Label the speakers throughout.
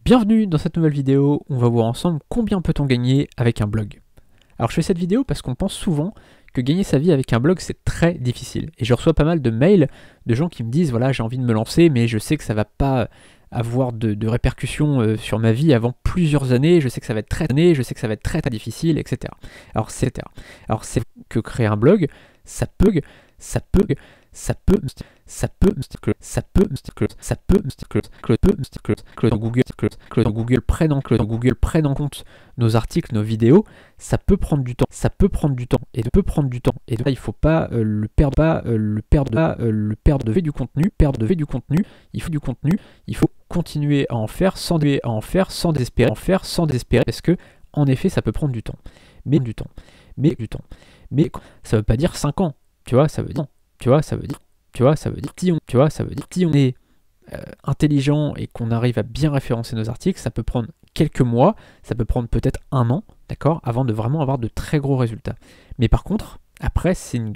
Speaker 1: Bienvenue dans cette nouvelle vidéo où on va voir ensemble combien peut-on gagner avec un blog. Alors je fais cette vidéo parce qu'on pense souvent que gagner sa vie avec un blog c'est très difficile. Et je reçois pas mal de mails de gens qui me disent voilà j'ai envie de me lancer mais je sais que ça va pas avoir de répercussions sur ma vie avant plusieurs années, je sais que ça va être très difficile, etc. Alors c'est que créer un blog, ça peut Google prenne en compte nos articles, nos vidéos, ça peut prendre du temps, et là, il faut pas le perdre de vue du contenu, il faut continuer à en faire sans désespérer, parce que en effet ça peut prendre du temps, mais ça veut pas dire 5 ans, ça veut dire si on est intelligent et qu'on arrive à bien référencer nos articles, ça peut prendre quelques mois, ça peut prendre peut-être 1 an, d'accord, avant de vraiment avoir de très gros résultats. Mais par contre, après, c'est une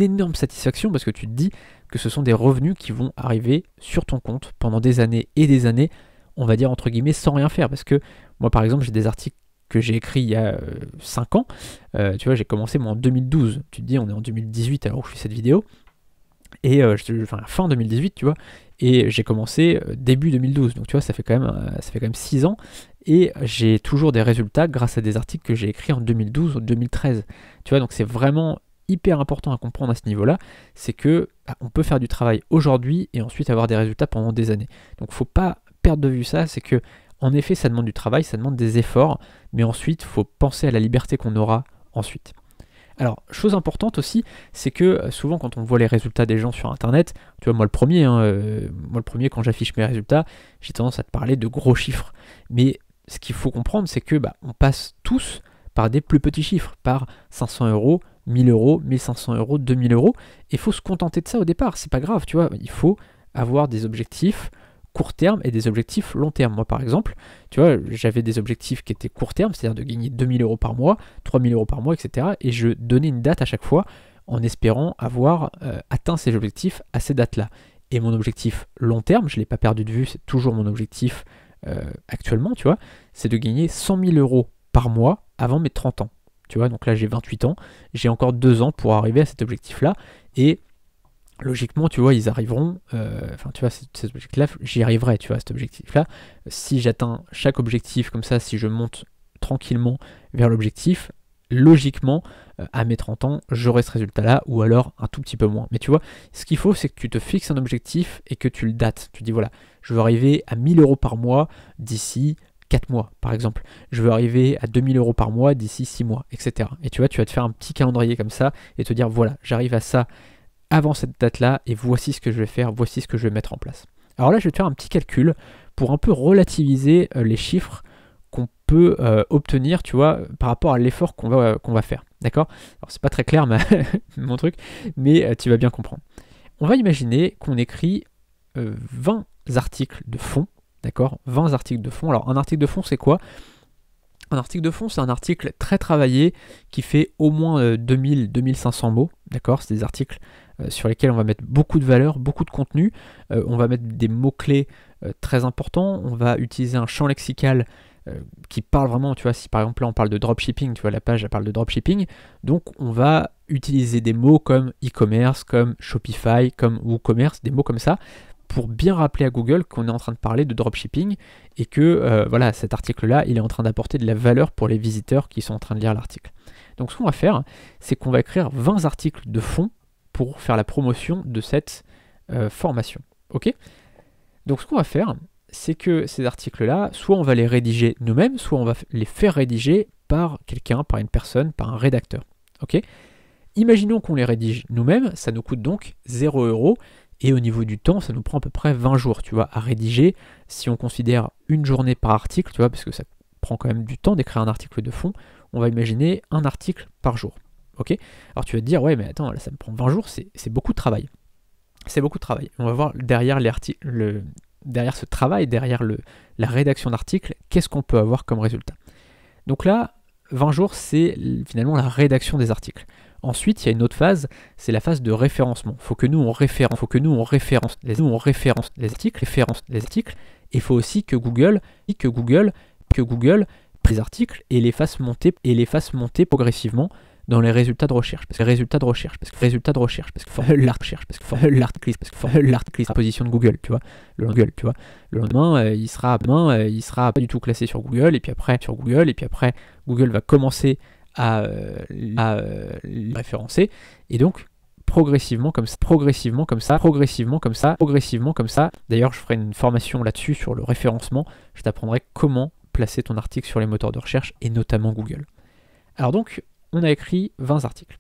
Speaker 1: énorme satisfaction parce que tu te dis que ce sont des revenus qui vont arriver sur ton compte pendant des années et des années, on va dire entre guillemets, sans rien faire. Parce que moi, par exemple, j'ai des articles que j'ai écrits il y a 5 ans, j'ai commencé moi en 2012, tu te dis on est en 2018 alors où je fais cette vidéo, et fin 2018, et j'ai commencé début 2012, donc ça fait quand même 6 ans, et j'ai toujours des résultats grâce à des articles que j'ai écrits en 2012 ou 2013, donc c'est vraiment hyper important à comprendre à ce niveau-là, c'est que on peut faire du travail aujourd'hui et ensuite avoir des résultats pendant des années. Donc faut pas perdre de vue ça, c'est que en effet ça demande du travail, ça demande des efforts, mais ensuite il faut penser à la liberté qu'on aura ensuite. Alors, chose importante aussi, c'est que souvent quand on voit les résultats des gens sur internet, moi le premier quand j'affiche mes résultats, j'ai tendance à te parler de gros chiffres. Mais ce qu'il faut comprendre, c'est que on passe tous par des plus petits chiffres, par 500 euros, 1000 euros, 1500 euros, 2000 euros, et il faut se contenter de ça au départ, c'est pas grave, il faut avoir des objectifs court terme et des objectifs long terme. Moi par exemple, j'avais des objectifs qui étaient court terme, c'est-à-dire de gagner 2000 euros par mois, 3000 euros par mois, etc. Et je donnais une date à chaque fois en espérant avoir atteint ces objectifs à ces dates-là. Et mon objectif long terme, je ne l'ai pas perdu de vue, c'est toujours mon objectif actuellement, c'est de gagner 100 000 euros par mois avant mes 30 ans. Donc là j'ai 28 ans, j'ai encore 2 ans pour arriver à cet objectif-là, et logiquement, ils arriveront, cet objectif-là, j'y arriverai, cet objectif-là. Si j'atteins chaque objectif comme ça, si je monte tranquillement vers l'objectif, logiquement, à mes 30 ans, j'aurai ce résultat-là, ou alors un tout petit peu moins. Mais ce qu'il faut, c'est que tu te fixes un objectif et que tu le dates. Tu dis, voilà, je veux arriver à 1000 euros par mois d'ici 4 mois, par exemple. Je veux arriver à 2000 euros par mois d'ici 6 mois, etc. Et tu vas te faire un petit calendrier comme ça, et te dire, voilà, j'arrive à ça avant cette date-là, et voici ce que je vais faire, voici ce que je vais mettre en place. Alors là, je vais te faire un petit calcul pour un peu relativiser les chiffres qu'on peut obtenir, par rapport à l'effort qu'on va faire, d'accord? Alors c'est pas très clair mon truc, mais tu vas bien comprendre. On va imaginer qu'on écrit 20 articles de fond, d'accord? 20 articles de fond. Alors un article de fond, c'est quoi? Un article de fond, c'est un article très travaillé qui fait au moins 2000-2500 mots, d'accord? C'est des articles sur lesquels on va mettre beaucoup de valeur, beaucoup de contenu, on va mettre des mots-clés très importants, on va utiliser un champ lexical qui parle vraiment, si par exemple là on parle de dropshipping, la page elle parle de dropshipping, donc on va utiliser des mots comme e-commerce, comme Shopify, comme WooCommerce, des mots comme ça, pour bien rappeler à Google qu'on est en train de parler de dropshipping et que cet article-là, il est en train d'apporter de la valeur pour les visiteurs qui sont en train de lire l'article. Donc ce qu'on va faire, c'est qu'on va écrire 20 articles de fond pour faire la promotion de cette formation. Ok ? Donc ce qu'on va faire, c'est que ces articles-là, soit on va les rédiger nous-mêmes, soit on va les faire rédiger par quelqu'un, par une personne, par un rédacteur. Ok ? Imaginons qu'on les rédige nous-mêmes, ça nous coûte donc 0 €. Et au niveau du temps, ça nous prend à peu près 20 jours, à rédiger. Si on considère une journée par article, parce que ça prend quand même du temps d'écrire un article de fond, on va imaginer un article par jour. Ok ? Alors tu vas te dire, ouais, mais attends, là, ça me prend 20 jours, c'est beaucoup de travail. C'est beaucoup de travail. On va voir derrière ce travail, derrière la rédaction d'articles, qu'est-ce qu'on peut avoir comme résultat. Donc là, 20 jours, c'est finalement la rédaction des articles. Ensuite, il y a une autre phase, c'est la phase de référencement. Il faut que nous on référence les articles, il faut aussi que Google prenne les articles et les fasse monter progressivement dans les résultats de recherche. Parce que l'article sera en position de Google, tu vois. Le lendemain, il sera pas du tout classé sur Google, et puis après Google va commencer à le référencer, et donc progressivement comme ça. D'ailleurs, je ferai une formation là-dessus sur le référencement. Je t'apprendrai comment placer ton article sur les moteurs de recherche et notamment Google. Alors donc, on a écrit 20 articles.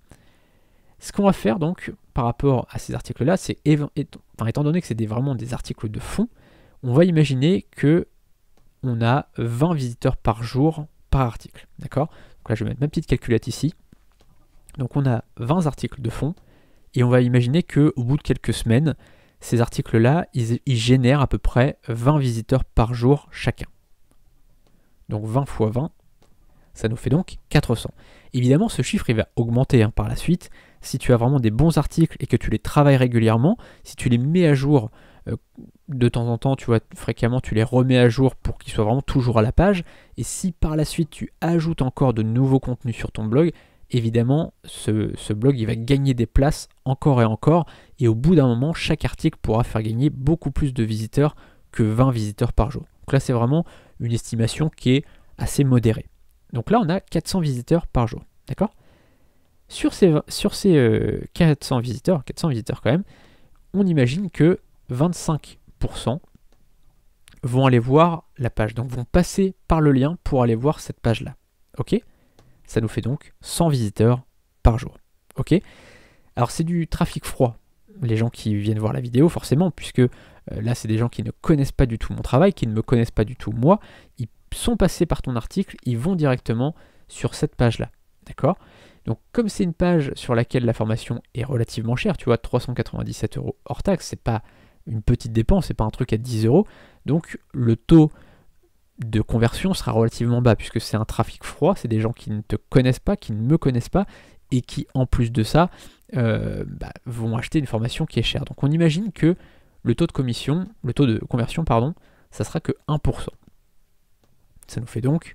Speaker 1: Ce qu'on va faire donc par rapport à ces articles-là, c'est étant donné que c'est vraiment des articles de fond, on va imaginer que on a 20 visiteurs par jour par article. D'accord? Donc là, je vais mettre ma petite calculette ici. Donc on a 20 articles de fond, et on va imaginer qu'au bout de quelques semaines, ces articles-là, ils génèrent à peu près 20 visiteurs par jour chacun. Donc 20 fois 20, ça nous fait donc 400. Évidemment, ce chiffre, il va augmenter par la suite. Si tu as vraiment des bons articles et que tu les travailles régulièrement, si tu les mets à jour de temps en temps, tu vois, fréquemment, tu les remets à jour pour qu'ils soient vraiment toujours à la page. Et si par la suite, tu ajoutes encore de nouveaux contenus sur ton blog, évidemment, ce blog, il va gagner des places encore et encore. Et au bout d'un moment, chaque article pourra faire gagner beaucoup plus de visiteurs que 20 visiteurs par jour. Donc là, c'est vraiment une estimation qui est assez modérée. Donc là, on a 400 visiteurs par jour. D'accord ? Sur ces 400 visiteurs quand même, on imagine que 25% vont aller voir la page. Donc vont passer par le lien pour aller voir cette page-là. Ok ? Ça nous fait donc 100 visiteurs par jour. Ok ? Alors c'est du trafic froid. Les gens qui viennent voir la vidéo, forcément, puisque là, c'est des gens qui ne connaissent pas du tout mon travail, qui ne me connaissent pas du tout moi. Ils sont passés par ton article, ils vont directement sur cette page-là. D'accord ? Donc, comme c'est une page sur laquelle la formation est relativement chère, tu vois, 397 € hors taxe, c'est pas une petite dépense, c'est pas un truc à 10 €. Donc, le taux de conversion sera relativement bas, puisque c'est un trafic froid, c'est des gens qui ne te connaissent pas, qui ne me connaissent pas, et qui, en plus de ça, vont acheter une formation qui est chère. Donc, on imagine que le taux de conversion, ça sera que 1%. Ça nous fait donc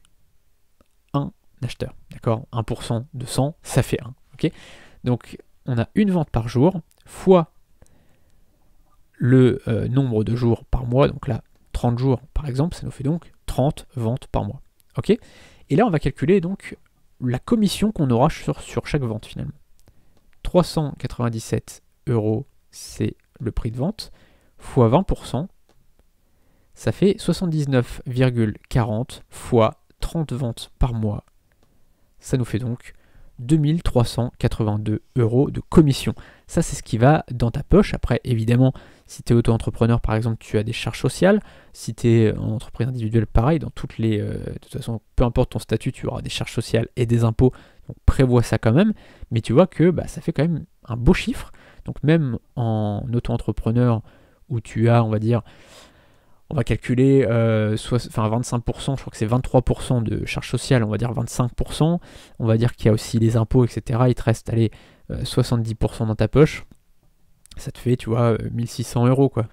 Speaker 1: un acheteur. D'accord ? 1% de 100, ça fait 1. Okay ? Donc, on a une vente par jour, fois le nombre de jours par mois. Donc là, 30 jours par exemple, ça nous fait donc 30 ventes par mois. Ok ? Et là, on va calculer donc la commission qu'on aura sur chaque vente finalement. 397 €, c'est le prix de vente, fois 20%, ça fait 79,40 fois 30 ventes par mois. Ça nous fait donc 2382 € de commission. Ça, c'est ce qui va dans ta poche. Après, évidemment, si tu es auto-entrepreneur, par exemple, tu as des charges sociales. Si tu es en entreprise individuelle, pareil, dans toutes les... de toute façon, peu importe ton statut, tu auras des charges sociales et des impôts. Donc, prévois ça quand même. Mais tu vois que ça fait quand même un beau chiffre. Donc, même en auto-entrepreneur, où tu as, on va dire... On va calculer 25%, je crois que c'est 23% de charges sociales, on va dire 25%. On va dire qu'il y a aussi les impôts, etc. Il te reste 70% dans ta poche. Ça te fait, tu vois, 1600 € quoi.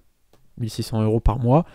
Speaker 1: 1600 € par mois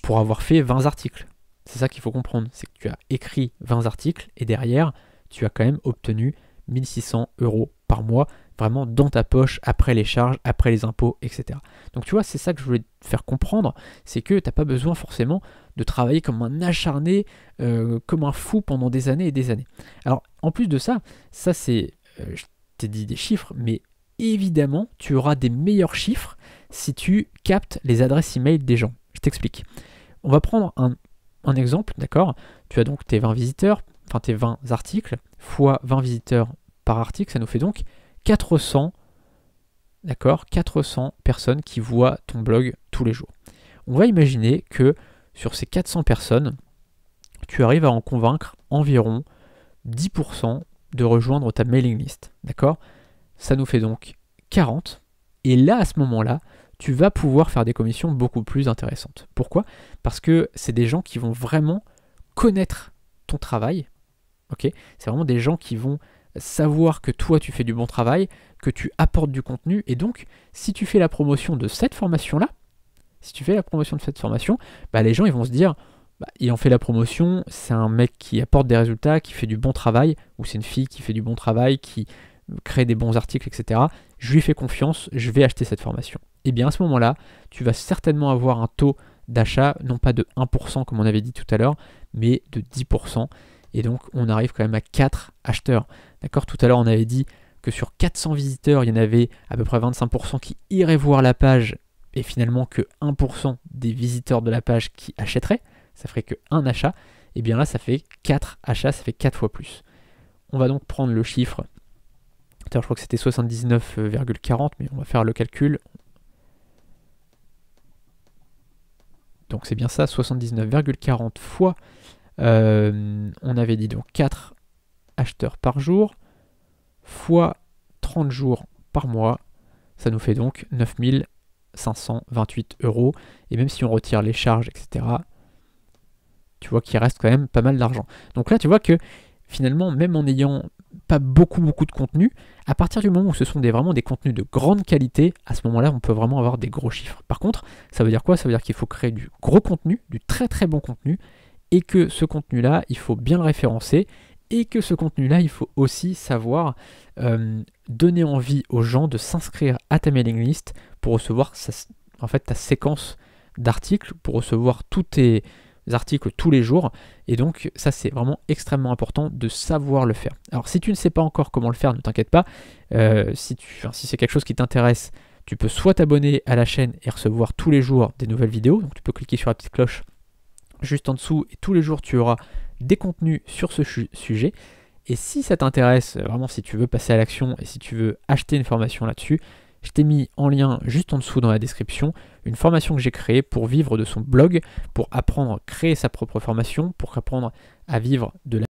Speaker 1: pour avoir fait 20 articles. C'est ça qu'il faut comprendre, c'est que tu as écrit 20 articles et derrière, tu as quand même obtenu 1600 € par mois, vraiment dans ta poche, après les charges, après les impôts, etc. Donc tu vois, c'est ça que je voulais te faire comprendre, c'est que tu n'as pas besoin forcément de travailler comme un acharné, comme un fou pendant des années et des années. Alors, en plus de ça, c'est, je t'ai dit des chiffres, mais évidemment, tu auras des meilleurs chiffres si tu captes les adresses email des gens. Je t'explique. On va prendre un exemple, d'accord ? Tu as donc tes 20 visiteurs, enfin tes 20 articles, fois 20 visiteurs par article, ça nous fait donc 400, d'accord, 400 personnes qui voient ton blog tous les jours. On va imaginer que sur ces 400 personnes, tu arrives à en convaincre environ 10% de rejoindre ta mailing list, d'accord ? Ça nous fait donc 40. Et là, à ce moment-là, tu vas pouvoir faire des commissions beaucoup plus intéressantes. Pourquoi ? Parce que c'est des gens qui vont vraiment connaître ton travail. Ok ? C'est vraiment des gens qui vont savoir que toi, tu fais du bon travail, que tu apportes du contenu. Et donc, si tu fais la promotion de cette formation-là, Si tu fais la promotion de cette formation, les gens ils vont se dire il en fait la promotion, c'est un mec qui apporte des résultats, qui fait du bon travail, ou c'est une fille qui fait du bon travail, qui crée des bons articles, etc. Je lui fais confiance, je vais acheter cette formation. Et bien à ce moment-là, tu vas certainement avoir un taux d'achat, non pas de 1% comme on avait dit tout à l'heure, mais de 10%. Et donc on arrive quand même à 4 acheteurs. D'accord ? Tout à l'heure on avait dit que sur 400 visiteurs, il y en avait à peu près 25% qui iraient voir la page, et finalement que 1% des visiteurs de la page qui achèteraient. Ça ferait que un achat, et bien là ça fait 4 achats, ça fait 4 fois plus. On va donc prendre le chiffre, je crois que c'était 79,40, mais on va faire le calcul. Donc c'est bien ça, 79,40 fois, on avait dit donc 4 acheteurs par jour, fois 30 jours par mois, ça nous fait donc 9528 €, et même si on retire les charges, etc., tu vois qu'il reste quand même pas mal d'argent. Donc là, tu vois que finalement, même en n'ayant pas beaucoup de contenu, à partir du moment où ce sont vraiment des contenus de grande qualité, à ce moment-là, on peut vraiment avoir des gros chiffres. Par contre, ça veut dire quoi ? Ça veut dire qu'il faut créer du gros contenu, du très bon contenu, et que ce contenu-là, il faut bien le référencer, et que ce contenu-là, il faut aussi savoir donner envie aux gens de s'inscrire à ta mailing list pour recevoir ta séquence d'articles, pour recevoir tous tes articles tous les jours, et donc ça c'est vraiment extrêmement important de savoir le faire. Alors si tu ne sais pas encore comment le faire, ne t'inquiète pas, si c'est quelque chose qui t'intéresse, tu peux soit t'abonner à la chaîne et recevoir tous les jours des nouvelles vidéos, donc tu peux cliquer sur la petite cloche juste en dessous et tous les jours tu auras des contenus sur ce sujet. Et si ça t'intéresse, vraiment si tu veux passer à l'action et si tu veux acheter une formation là-dessus, je t'ai mis en lien juste en dessous dans la description une formation que j'ai créée pour vivre de son blog, pour apprendre à créer sa propre formation, pour apprendre à vivre de la